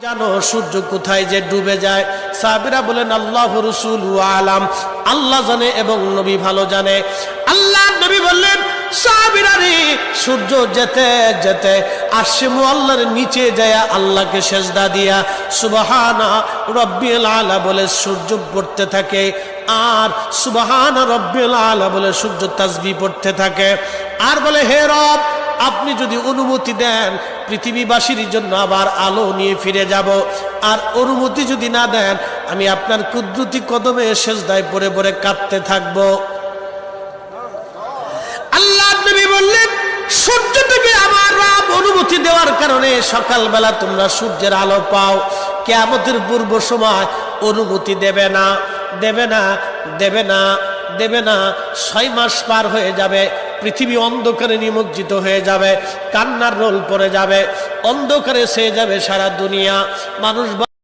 জানো সূর্য কোথায় যে ডুবে যায়? সাহাবীরা বলেন আল্লাহ রাসূলু আলাম, আল্লাহ জানে এবং নবী ভালো জানে। আল্লাহ নবী বললেন, সাহাবীরা রে, সূর্য যেতে যেতে আরশে মুআল্লার নিচে যায় আল্লাহকে সেজদা দিয়া সুবহানা রাব্বিল আলা বলে সূর্য পড়তে থাকে, আর সুবহানা রাব্বিল আলা বলে সূর্য তাসবিহ পড়তে থাকে, আর বলে হে রব, আপনি যদি অনুমতি দেন পৃথিবীবাসীর জন্য আবার আলো নিয়ে ফিরে যাব, আর অনুমতি যদি না দেন আমি আপনার কুদরতি কদমে সেজদায় পড়ে পড়ে কাঁদতে থাকব। আল্লাহ নবী বললেন, সূর্য থেকে আমার রব অনুমতি দেওয়ার কারণে সকালবেলা তোমরা সূর্যের আলো পাও। কিয়ামতের পূর্ব সময় অনুমতি দেবে না, দেবে না, দেবে না, দেবে না। 6 মাস পার হয়ে যাবে, পৃথিবী অন্ধকারে নিমজ্জিত হয়ে যাবে, কান্নার রোল পড়ে যাবে, অন্ধকারে ছেয়ে যাবে সারা দুনিয়া। মানুষ